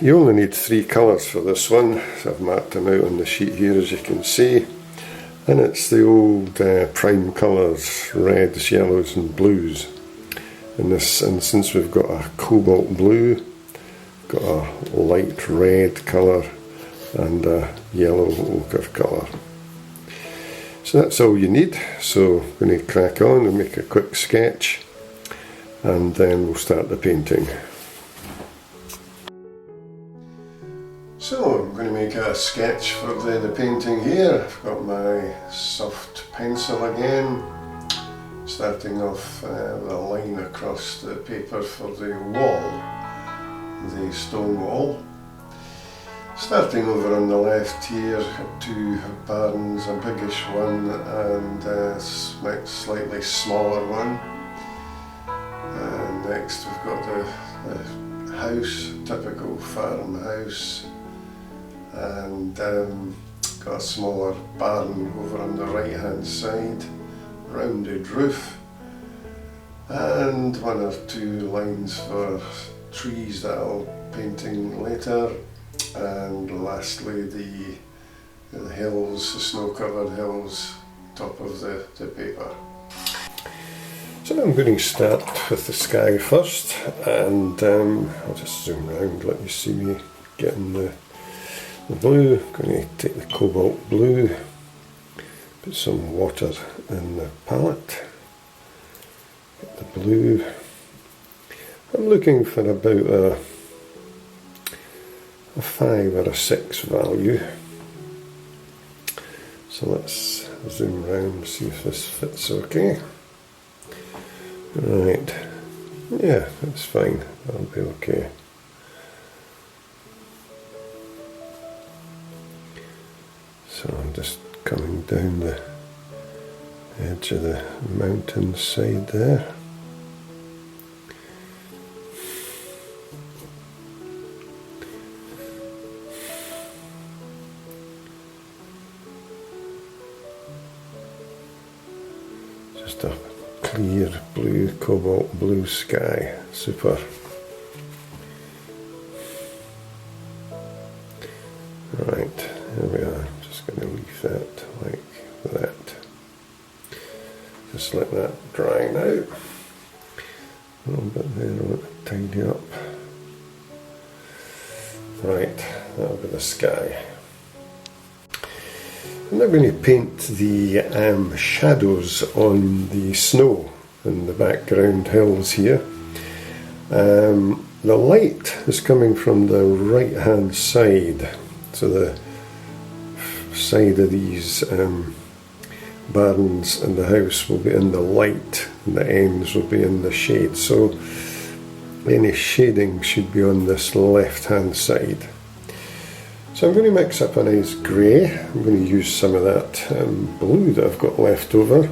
you only need 3 colours for this one, so I've marked them out on the sheet here as you can see, and it's the old prime colours, reds, yellows and blues. In this instance we've got a cobalt blue, got a light red colour and a yellow ochre colour. So that's all you need, so I'm going to crack on and make a quick sketch and then we'll start the painting. So I'm going to make a sketch for the painting here. I've got my soft pencil again, starting off with a line across the paper for the wall, the stone wall. Starting over on the left here, got 2 barns, a biggish one and a slightly smaller one. And next we've got the house, typical farmhouse, and got a smaller barn over on the right hand side, rounded roof, and 1 or 2 lines for trees that I'll painting later. And lastly the hills, the snow covered hills, top of the paper. So I'm going to start with the sky first, and I'll just zoom around, let you see me getting the blue. I'm going to take the cobalt blue, put some water in the palette, get the blue. I'm looking for about a 5 or a 6 value. So let's zoom around and see if this fits okay. Right, yeah, that's fine, that'll be okay. So I'm just coming down the edge of the mountain side there. Just a clear blue, cobalt blue sky, super. Right, there we are, just going to leave that like that. Just let that dry now. A little bit there, I want to tidy up. Right, that'll be the sky. I'm now going to paint the shadows on the snow in the background hills here. The light is coming from the right hand side, so the side of these barns and the house will be in the light and the ends will be in the shade, so any shading should be on this left hand side. So I'm going to mix up a nice grey. I'm going to use some of that blue that I've got left over,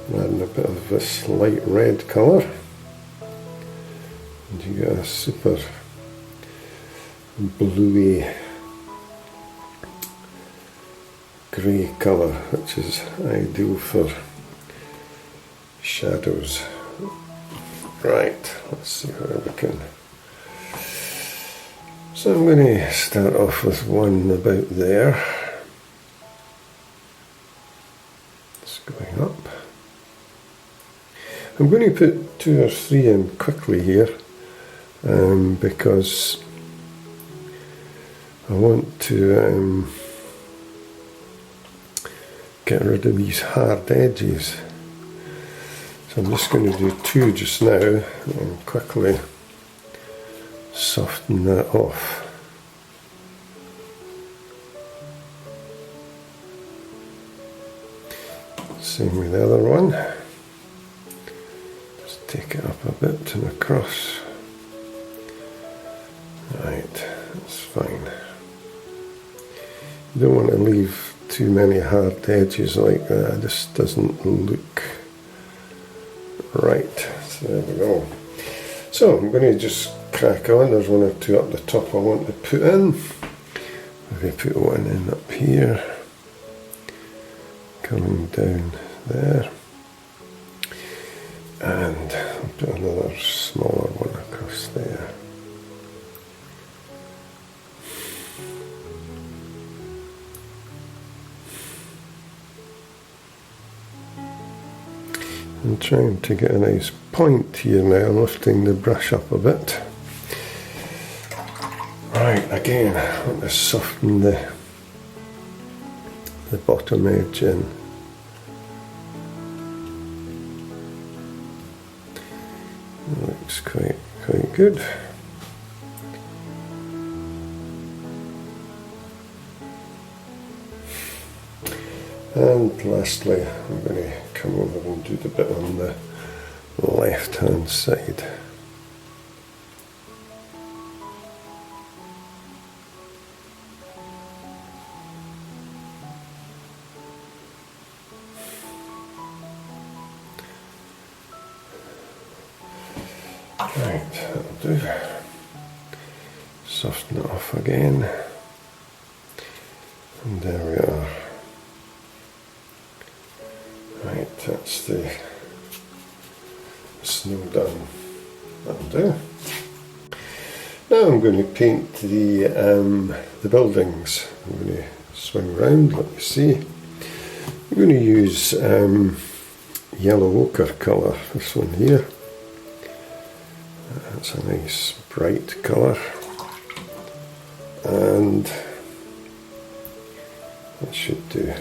and a bit of this light red colour, and you get a super bluey grey colour, which is ideal for shadows. Right, let's see how we can. So I'm going to start off with one about there. It's going up. I'm going to put 2 or 3 in quickly here because I want to get rid of these hard edges. So I'm just going to do 2 just now and quickly soften that off. Same with the other one. Just take it up a bit and across. Right, that's fine. You don't want to leave too many hard edges like that, it just doesn't look right. So there we go. So I'm going to just crack on. There's 1 or 2 up the top I want to put in. I'm going to put 1 in up here, coming down there, and I'll put another smaller one across there. I'm trying to get a nice point here now, lifting the brush up a bit. Right, again, I want to soften the bottom edge in. Looks quite good. And lastly, I'm going to come over and do the bit on the left hand side. Right, that'll do. Soften it off again. And there we are. Right, that's the snow done. That'll do. Now I'm going to paint the buildings. I'm going to swing round, let me see. I'm going to use yellow ochre colour, this one here. That's a nice bright colour, and that should do.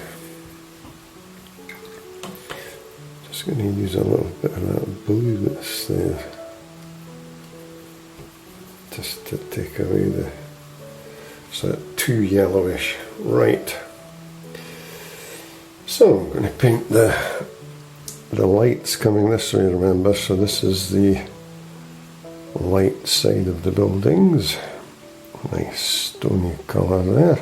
Just going to use a little bit of that blue that's there, just to take away so that too yellowish. Right. So I'm going to paint the lights coming this way, remember, so this is the light side of the buildings. Nice stony colour there.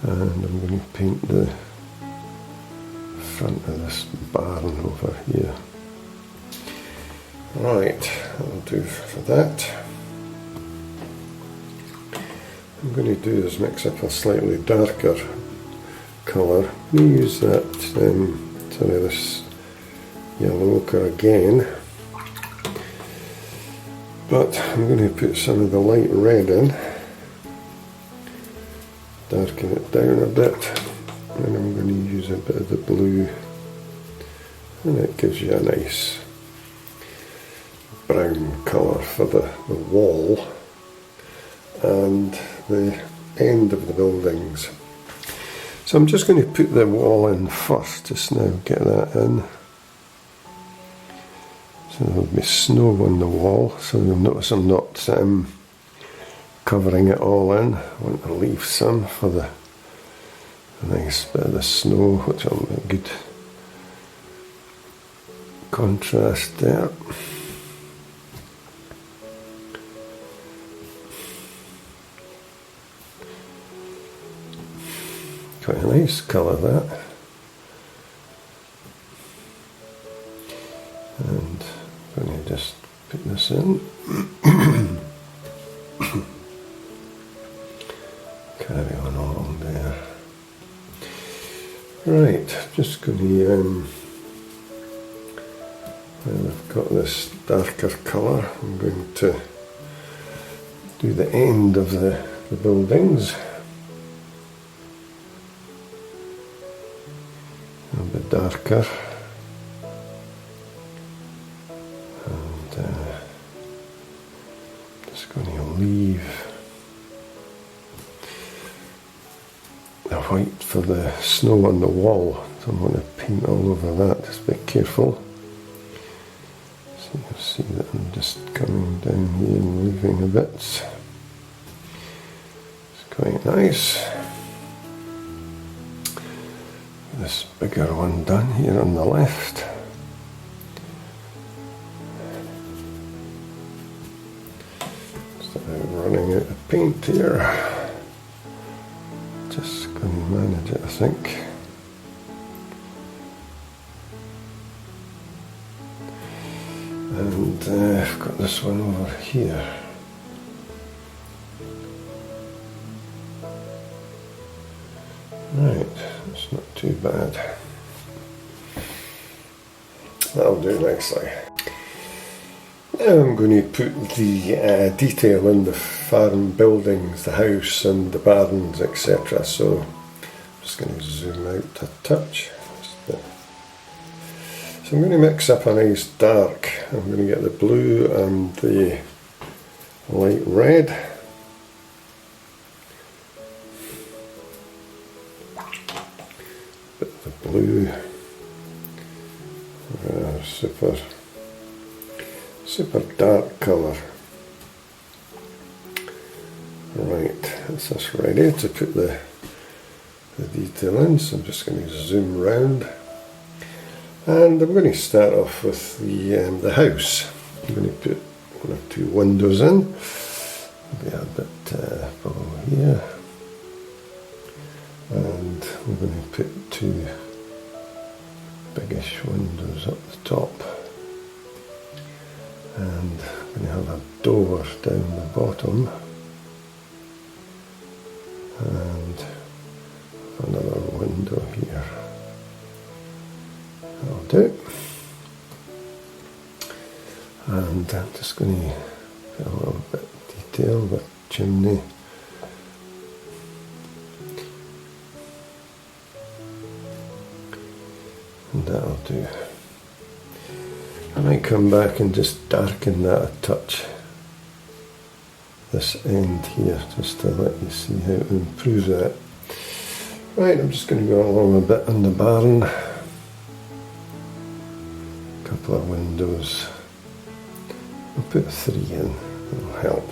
And I'm going to paint the front of this barn over here. Right, that'll do for that. I'm going to do is mix up a slightly darker colour. I'm going to use that, this yellow ochre again. But I'm going to put some of the light red in, darken it down a bit, and I'm going to use a bit of the blue, and it gives you a nice brown colour for the wall and the end of the buildings. So I'm just going to put the wall in first, just now get that in. So there'll be snow on the wall, so you'll notice I'm not covering it all in. I want to leave some for the nice bit of the snow, which will be a good contrast there. Quite a nice colour that. And I'm going to just put this in. Carry on along there. Right, just going to, well, I've got this darker colour. I'm going to do the end of the buildings. A bit darker, and just going to leave the white for the snow on the wall. So I'm going to paint all over that, just be careful. So you'll see that I'm just coming down here and leaving a bit. It's quite nice. This bigger one done here on the left. Start running out of paint here. Just going to manage it, I think. And I've got this one over here. Right, that's not too bad. That'll do nicely. Now I'm going to put the detail in the farm buildings, the house and the barns, etc. So I'm just going to zoom out a touch. So I'm going to mix up a nice dark. I'm going to get the blue and the light red. Bit of the blue. Super dark colour. Right, that's us ready to put the detail in, so I'm just going to zoom round. And I'm going to start off with the house. I'm going to put one or two windows in. Maybe a bit below here. And we're going to put two biggish windows up the top. And I'm going to have a door down the bottom. And another window here. That'll do. And I'm just going to put a little bit of detail with chimney. And that'll do. I might come back and just darken that a touch. This end here, just to let you see how to improve that. Right, I'm just going to go along a bit in the barn. Couple of windows. I'll put 3 in, that'll help.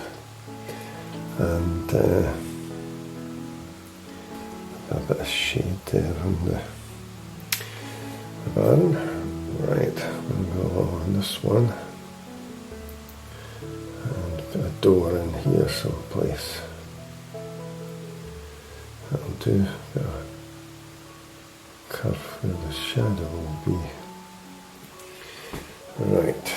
And a bit of shade there on the barn. Right, I'm going to go along on this one. And put a door in here someplace. That'll do. Got a curve where the shadow will be. Right,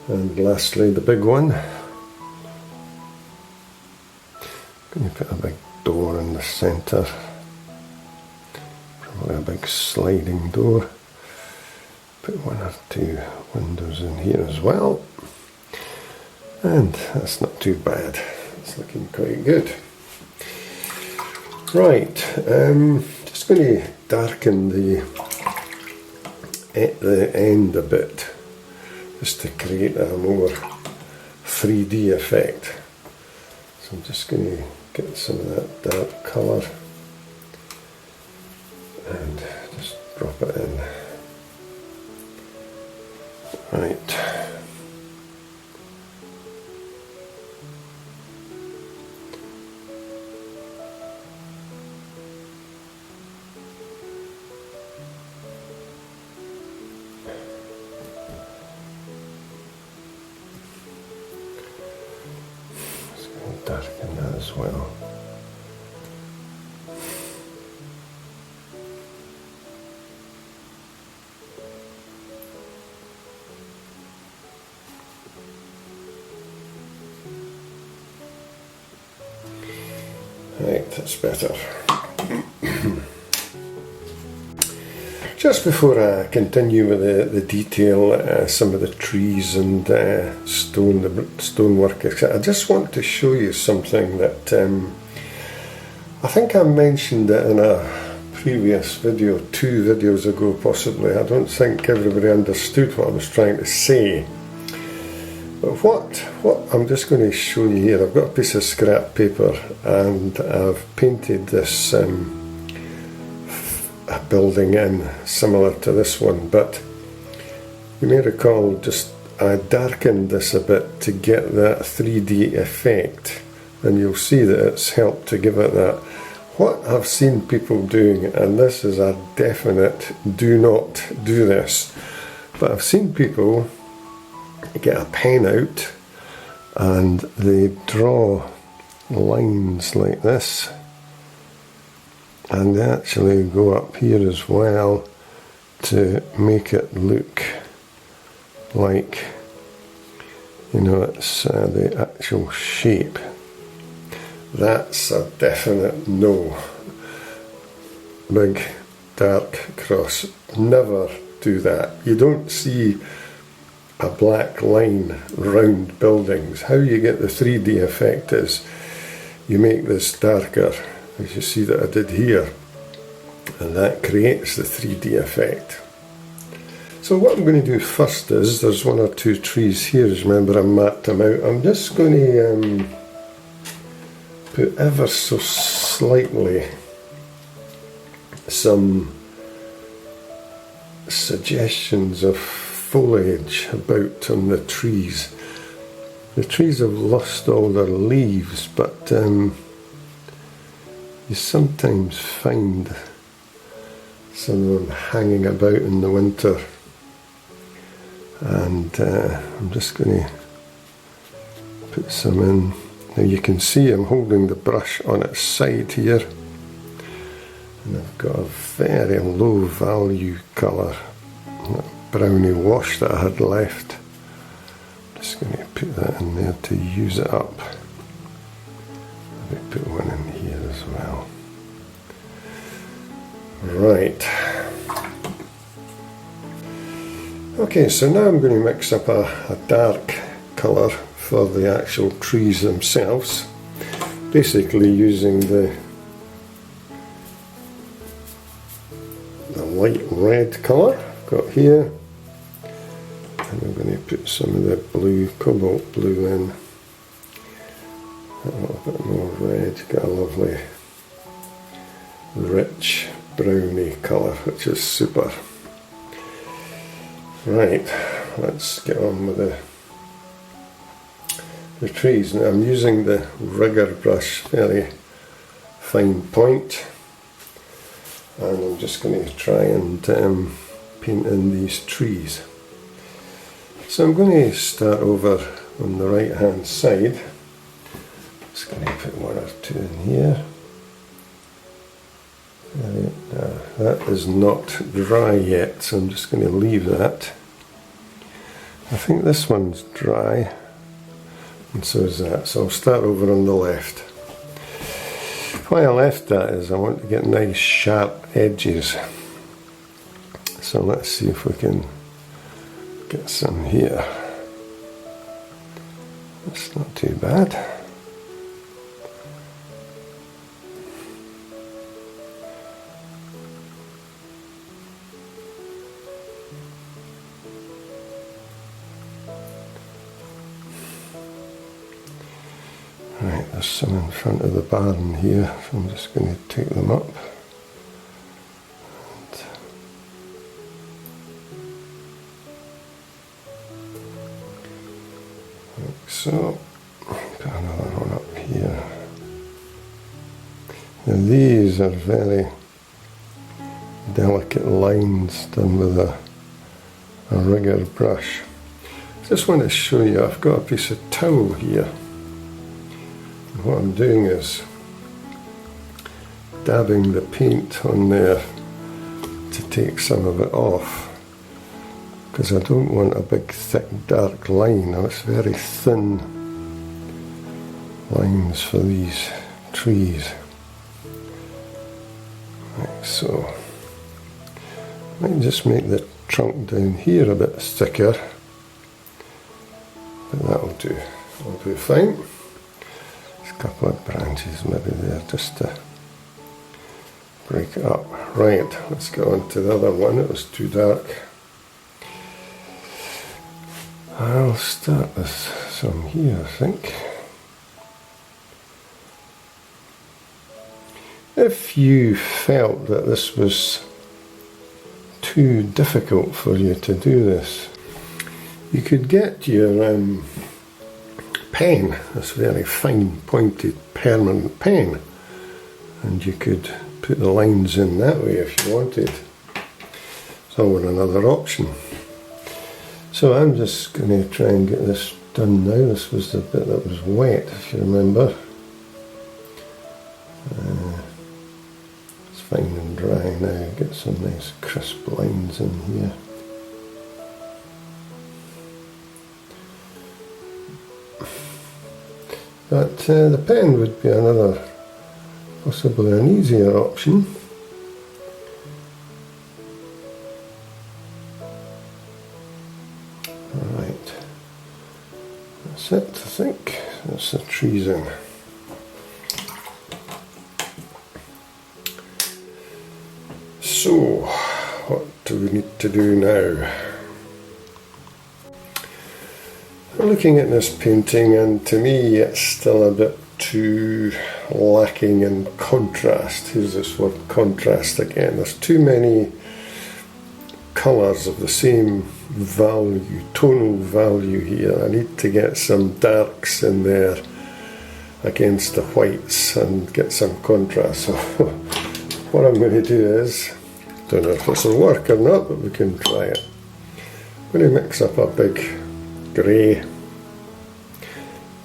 and lastly the big one. I'm going to put a big door in the centre, probably a big sliding door. Put 1 or 2 windows in here as well, and that's not too bad. It's looking quite good. Right, just going to darken at the end a bit, just to create a more 3D effect. So I'm just going to get some of that dark colour and just drop it in. Right. Darken that as well. Right, that's better. Just before I continue with the detail, some of the trees and stonework, etc., I just want to show you something that I think I mentioned it in a previous video, 2 videos ago possibly. I don't think everybody understood what I was trying to say. But what I'm just going to show you here, I've got a piece of scrap paper and I've painted this building in similar to this one, but you may recall just I darkened this a bit to get that 3D effect, and you'll see that it's helped to give it that. What I've seen people doing, and this is a definite do not do this, but I've seen people get a pen out and they draw lines like this, and they actually go up here as well to make it look like, you know, it's the actual shape. That's a definite no. Big dark across. Never do that. You don't see a black line round buildings. How you get the 3D effect is you make this darker, as you see that I did here, and that creates the 3D effect. So what I'm going to do first is, there's one or two trees here, as remember I marked them out. I'm just going to put ever so slightly some suggestions of foliage about on the trees. The trees have lost all their leaves, but you sometimes find some of them hanging about in the winter. And I'm just going to put some in. Now you can see I'm holding the brush on its side here, and I've got a very low value colour, brownie wash that I had left. I'm just going to put that in there to use it up. Maybe put one in here as well. Right. Okay, so now I'm going to mix up a dark colour for the actual trees themselves, basically using the light red colour I've got here, and I'm going to put some of the blue, cobalt blue in, a little bit more red, got a lovely rich browny colour, which is super. Right, let's get on with the trees. Now I'm using the rigger brush, very fine point, and I'm just going to try and paint in these trees. So I'm going to start over on the right hand side. Just going to put one or two in here. That is not dry yet, so I'm just going to leave that. I think this one's dry, and so is that, so I'll start over on the left. Why I left that is I want to get nice sharp edges, so let's see if we can get some here. That's not too bad. Right, there's some in front of the barn here, so I'm just going to take them up. Like so. Put another one up here. Now these are very delicate lines done with a rigger brush. I just want to show you, I've got a piece of towel here. What I'm doing is dabbing the paint on there to take some of it off, because I don't want a big thick dark line. Now it's very thin lines for these trees. Like so. I might just make the trunk down here a bit thicker, but that'll do. That'll do fine. A couple of branches maybe there just to break it up. Right, let's go on to the other one. It was too dark. I'll start with some here, I think. If you felt that this was too difficult for you to do this, you could get your pen, this very fine pointed permanent pen, and you could put the lines in that way if you wanted. It's always another option. So I'm just going to try and get this done now. This was the bit that was wet, if you remember. It's fine and dry now. Get some nice crisp lines in here. But the pen would be another, possibly an easier option. that's it, I think. That's the trees in. So, what do we need to do now? I'm looking at this painting, and to me it's still a bit too lacking in contrast. Here's this word contrast again. There's too many colours of the same value, tonal value here. I need to get some darks in there against the whites and get some contrast. So what I'm going to do is, don't know if this will work or not, but we can try it. I'm going to mix up a big grey,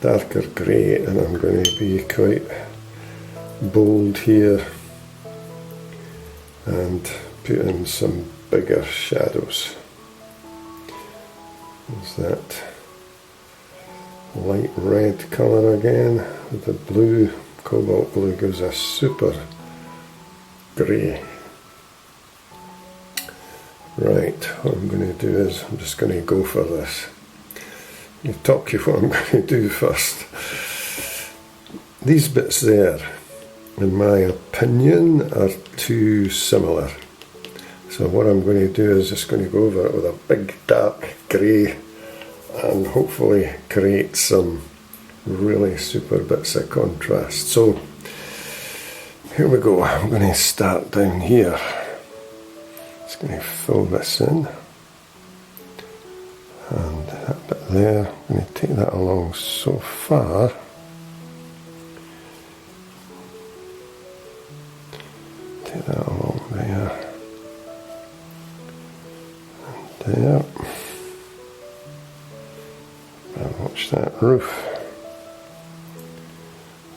darker grey, and I'm going to be quite bold here and put in some bigger shadows. There's that light red colour again with the blue. Cobalt blue gives a super grey. Right, what I'm going to do is I'm just going to go for this. I'll talk you what I'm going to do first. These bits there, in my opinion, are too similar. So what I'm going to do is just going to go over it with a big dark grey and hopefully create some really super bits of contrast. So here we go. I'm going to start down here. Just going to fill this in. And that bit there, I'm going to take that along so far. Take that along there. And there. And watch that roof.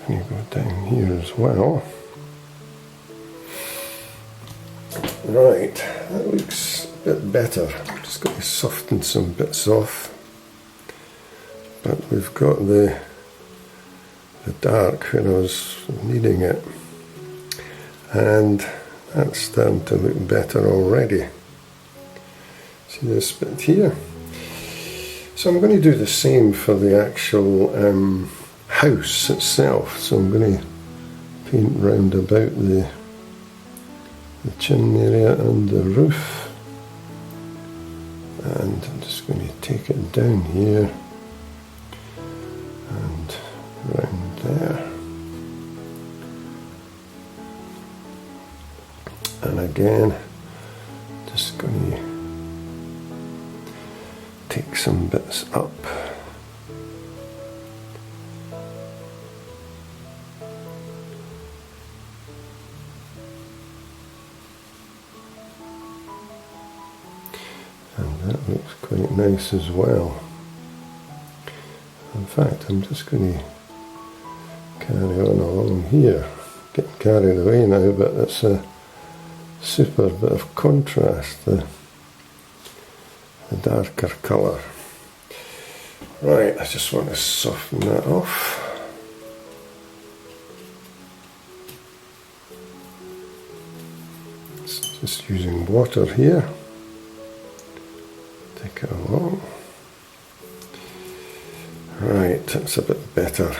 And you go down here as well. Right, that looks a bit better. I'm just going to soften some bits off. But we've got the dark when I was needing it. And that's starting to look better already. See this bit here? So I'm going to do the same for the actual house itself. So I'm going to paint round about the chimney area and the roof. And I'm just going to take it down here and round there. And again, just going to take some bits up. And that looks quite nice as well. In fact, I'm just going to carry on along here. Getting carried away now, but it's a super bit of contrast, the darker colour. Right, I just want to soften that off. Just using water here. Take it along. Right, that's a bit better.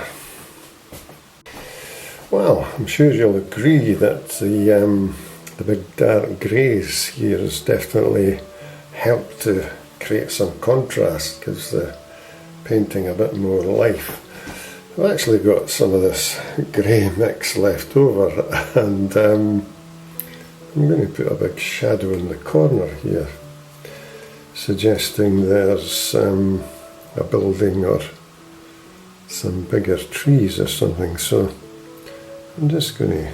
Well, I'm sure you'll agree that the big dark greys here has definitely helped to create some contrast, gives the painting a bit more life. I've actually got some of this grey mix left over, and I'm going to put a big shadow in the corner here, suggesting there's a building or some bigger trees or something. So I'm just going to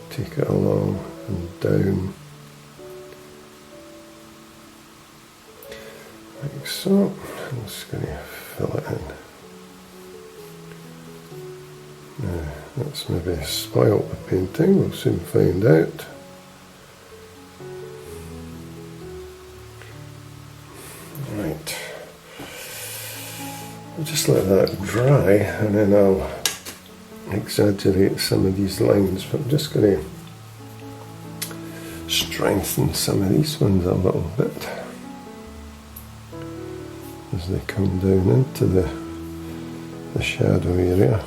take it along and down like so. I'm just going to fill it in. Now, that's maybe spoilt the painting, we'll soon find out. Right, I'll just let that dry and then I'll exaggerate some of these lines, but I'm just going to strengthen some of these ones a little bit as they come down into the the shadow area.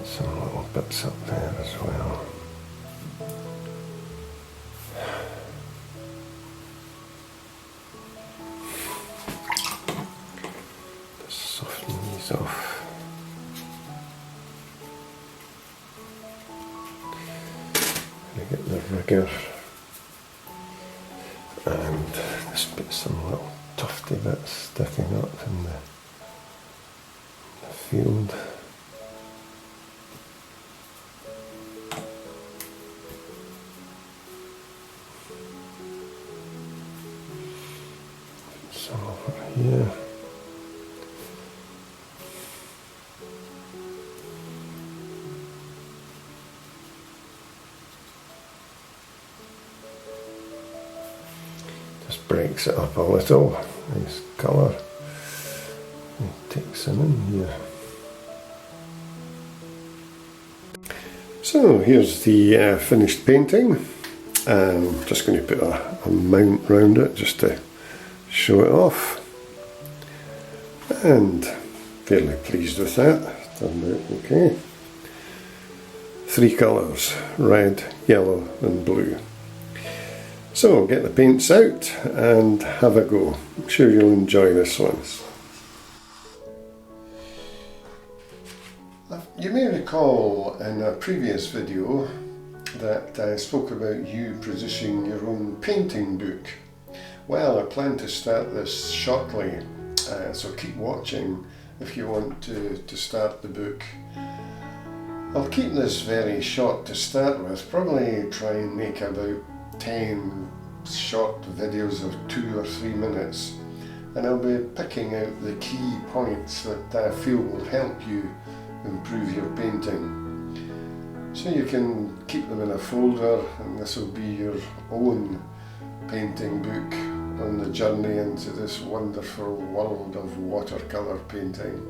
Some little bits up there as well. Just soften these off. Get the rigger, and there's some little tufty bits sticking up in the field. Some over here. Just breaks it up a little. Nice colour. Take some in here. So here's the finished painting. I'm just going to put a mount round it just to show it off. And fairly pleased with that. Turned out okay. 3 colours, red, yellow and blue. So get the paints out and have a go. I'm sure you'll enjoy this one. You may recall in a previous video that I spoke about you producing your own painting book. Well, I plan to start this shortly, so keep watching if you want to start the book. I'll keep this very short to start with, probably try and make about 10 short videos of 2 or 3 minutes, and I'll be picking out the key points that I feel will help you improve your painting. So you can keep them in a folder, and this will be your own painting book on the journey into this wonderful world of watercolour painting.